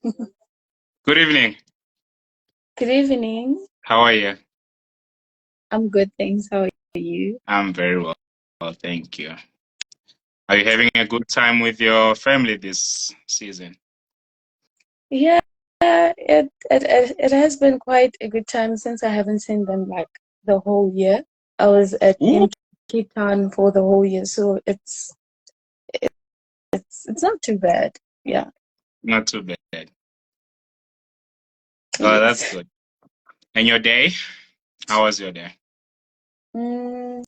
Good evening. Good evening. How are you? I'm good, thanks. How are you? I'm very well. Well, thank you. Are you having a good time with your family this season? Yeah, it has been quite a good time since I haven't seen them like the whole year. I was Ooh, in Cape Town for the whole year, so it's not too bad. Yeah. not too bad. Oh, that's Yes. good. And your day? How was your day? Mm,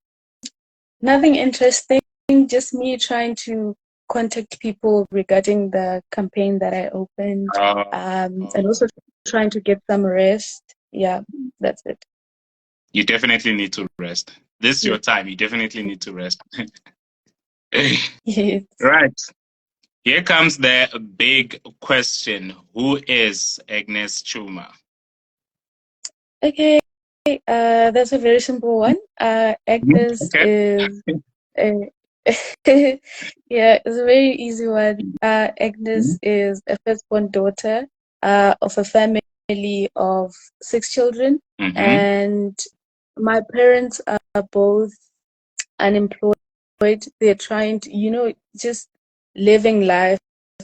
Nothing interesting. Just me trying to contact people regarding the campaign that I opened, Oh, and also trying to get some rest. Yeah, that's it. you definitely need to rest. This is your Yes. time. You definitely need to rest. Yes. Right. Here comes the big question. Who is Agnes Chuma? Okay, that's a very simple one. Agnes Okay. is uh, yeah, it's a very easy one. Agnes is a firstborn daughter of a family of 6 children, Mm-hmm. and my parents are both unemployed. They're trying to, just living life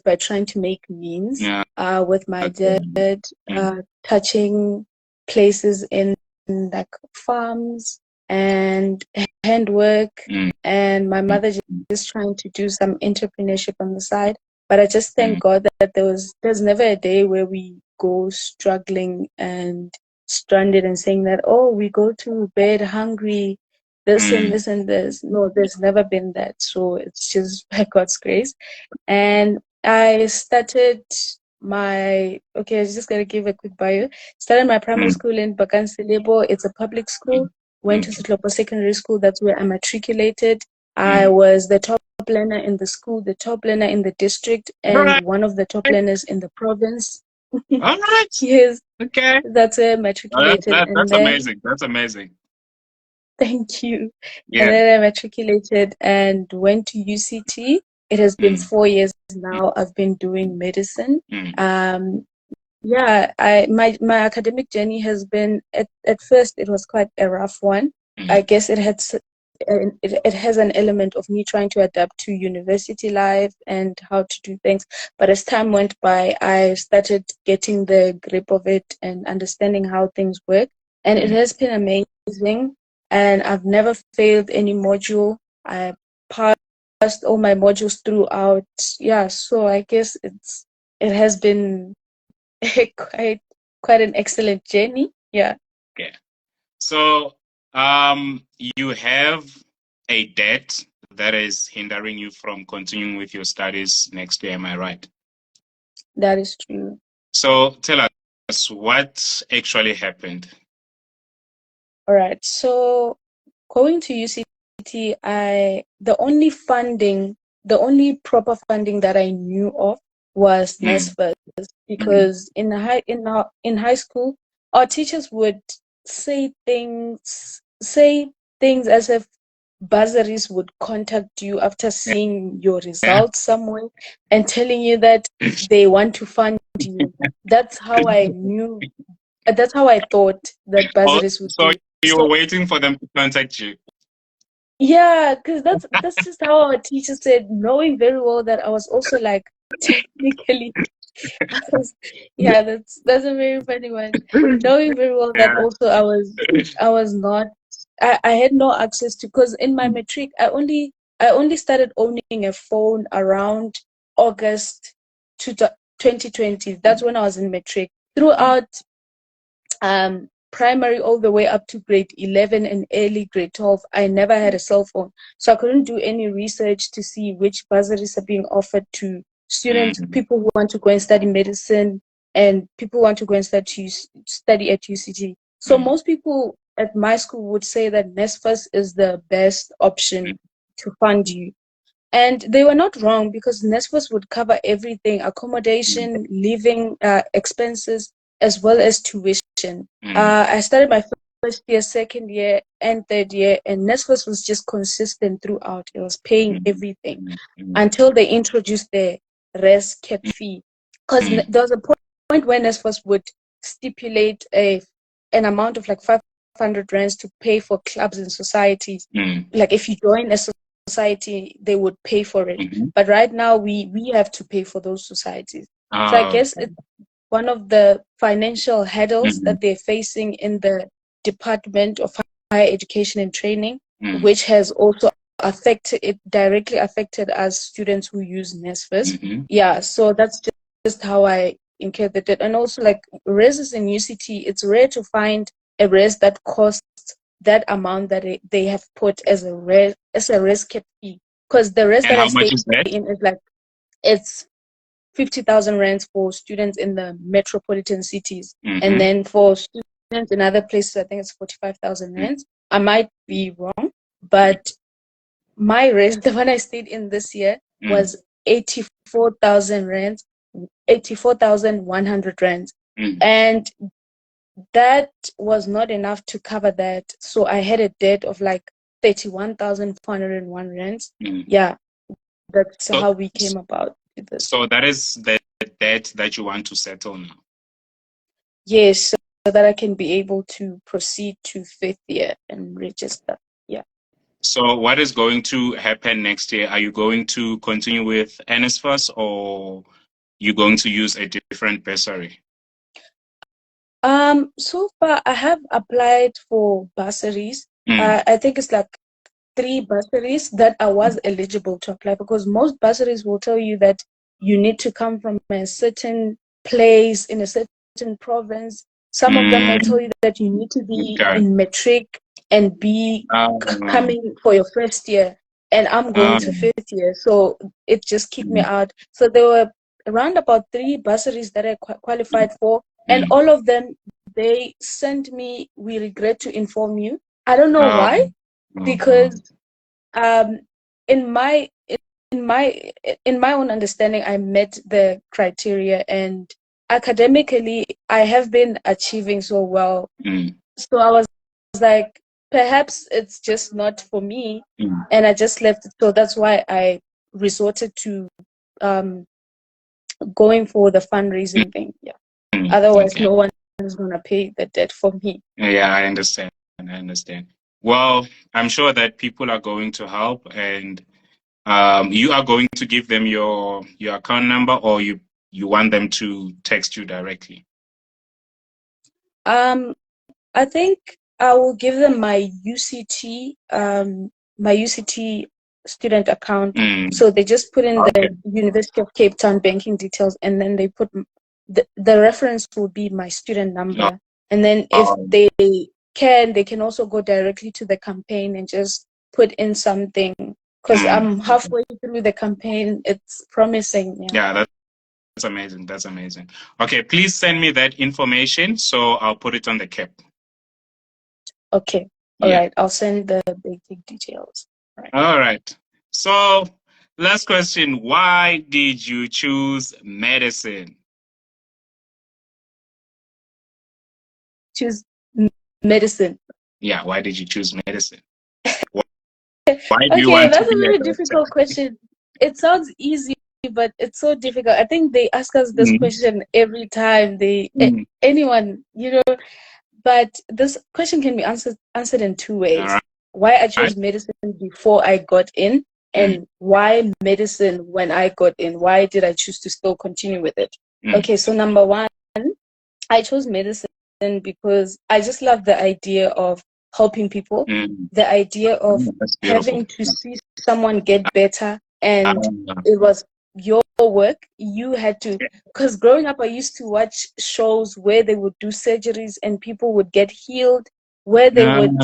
by trying to make means. Yeah. With my Okay. dad Mm, touching places in like farms and handwork, mm, and my mm, mother just trying to do some entrepreneurship on the side. But I just thank mm, God that there's never a day where we go struggling and stranded and saying that, oh, we go to bed hungry, this and mm. this and this. No, there's never been that. So it's just by God's grace. And I started I just gotta give a quick bio. Started my primary Mm, school in Bakansilebo. It's a public school. Went to mm, Sitlopo Secondary School. That's where I matriculated. I mm. was the top learner in the school, the top learner in the district, All and right. one of the top learners in the province. All right. Yes, Okay. that's where I Oh, matriculated. And that's then amazing. That's amazing. thank you. And Yeah. then I matriculated and went to UCT. It has been Mm, 4 years mm, now. I've been doing medicine. mm, Um, yeah, my academic journey has been at first it was quite a rough one. I mm, guess it has an element of me trying to adapt to university life and how to do things. But as time went by, I started getting the grip of it and understanding how things work. And it mm. has been amazing. And I've never failed any module. I passed all my modules throughout. Yeah, so I guess it has been quite quite an excellent journey. Yeah, Okay. So, you have a debt that is hindering you from continuing with your studies next year. Am I right? that is true. So, tell us what actually happened. All right. So going to UCT, the only proper funding that I knew of was Mm, NSFAS, mm, because in high school, our teachers would say things as if bursaries would contact you after seeing your yeah. results somewhere and telling you that they want to fund you. That's how I knew. That's how I thought that Oh, bursaries would so be. you were So waiting for them to contact you. yeah, because that's just how our teacher said, knowing very well that I was also like technically I was, yeah, that's a very funny one. Knowing very well that Yeah. also I was not I had no access to, because in my matric I only started owning a phone around August to 2020. That's when I was in matric. Throughout primary all the way up to grade 11 and early grade 12, I never had a cell phone. So I couldn't do any research to see which bursaries are being offered to students, Mm, people who want to go and study medicine, and people who want to go and study at UCT. So mm, most people at my school would say that NSFAS is the best mm, option to fund you. And they were not wrong, because NSFAS would cover everything: mm, accommodation, living expenses, as well as tuition. mm, I started my first year, second year, and third year, and NSFAS was just consistent throughout. It was paying mm, everything mm, mm, until they introduced the res cap fee. Because mm, there was a point where NSFAS would stipulate an amount of like 500 rands to pay for clubs and societies. Like if you join a society, they would pay for it. But right now, we have to pay for those societies. So I guess it's one of the financial hurdles that they're facing in the Department of Higher Education and Training, which has also directly affected us students who use NSFAS. Yeah, so that's just how I incur the debt. And also, like reses in UCT, it's rare to find a res that costs that amount that they have put as a res cap fee. Because the res that I stay in is like, it's 50,000 rands for students in the metropolitan cities. And then for students in other places, I think it's 45,000 rands. I might be wrong, but my res, the one I stayed in this year, was 84,000 rands, 84,100 rands. And that was not enough to cover that. So I had a debt of like 31,401 rands. Yeah, that's how we came about this. So that is the debt that you want to settle now? Yes, so that I can be able to proceed to 5th year and register. Yeah. So what is going to happen next year? Are you going to continue with NSFAS or you going to use a different bursary? So far I have applied for bursaries. I think it's like 3 bursaries that I was eligible to apply, because most bursaries will tell you that you need to come from a certain place in a certain province. Some of them will tell you that you need to be in matric and be coming for your 1st year, and I'm going to 5th year, so it just kicked me out. So there were around about 3 bursaries that I qualified for, and all of them, they sent me, "We regret to inform you." I don't know why, because in my own understanding, I met the criteria, and academically I have been achieving so well. So I was like, perhaps it's just not for me, and I just left it. So that's why I resorted to going for the fundraising thing. Yeah. Otherwise, no one is gonna pay the debt for me. Yeah, I understand. Well, I'm sure that people are going to help, and you are going to give them your account number, or you want them to text you directly? I think I will give them my UCT student account. So they just put in the University of Cape Town banking details, and then they put the reference will be my student number. And then if they can also go directly to the campaign and just put in something, because I'm halfway through the campaign. It's promising. Yeah, that's amazing. That's amazing. Okay, please send me that information so I'll put it on the cap. Okay. All right. I'll send the basic details. All right. So, last question. Why did you choose medicine? Choose medicine. Yeah, why did you choose medicine? Why do you want that's a very difficult question. It sounds easy, but it's so difficult. I think they ask us this question every time anyone, but this question can be answered in 2 ways. Right. Why I chose medicine before I got in, and why medicine when I got in. Why did I choose to still continue with it? Okay, so number 1, I chose medicine because I just love the idea of helping people, the idea of having to see someone get better, and it was your work. You had to, because growing up I used to watch shows where they would do surgeries and people would get healed, where they would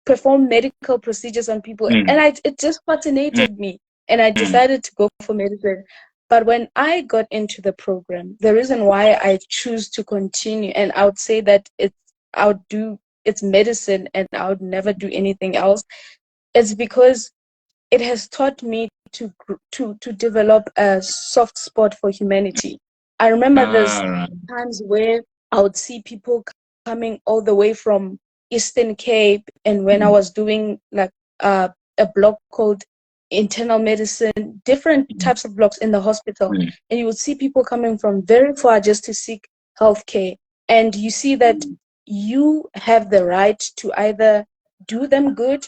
perform medical procedures on people, and it just fascinated me, and I decided to go for medicine. But when I got into the program, the reason why I choose to continue, and I would say that it's medicine and I would never do anything else, it's because it has taught me to develop a soft spot for humanity. I remember there's times where I would see people coming all the way from Eastern Cape, and when I was doing like a blog called internal medicine, different types of blocks in the hospital. Mm. And you would see people coming from very far just to seek healthcare. And you see that you have the right to either do them good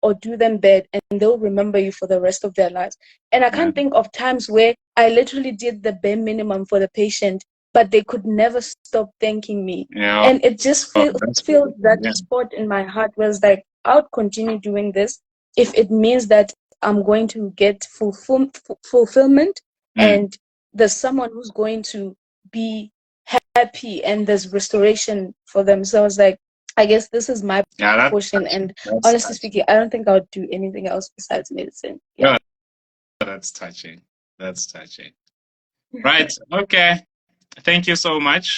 or do them bad, and they'll remember you for the rest of their lives. And I can't think of times where I literally did the bare minimum for the patient, but they could never stop thanking me. Yeah. And it just feels that Yeah. spot in my heart was like, I would continue doing this if it means that I'm going to get fulfillment, and there's someone who's going to be happy and there's restoration for them. So I was like, I guess this is my portion. And honestly speaking, I don't think I would do anything else besides medicine. Yeah. No, that's touching. That's touching. Right. Okay. Thank you so much.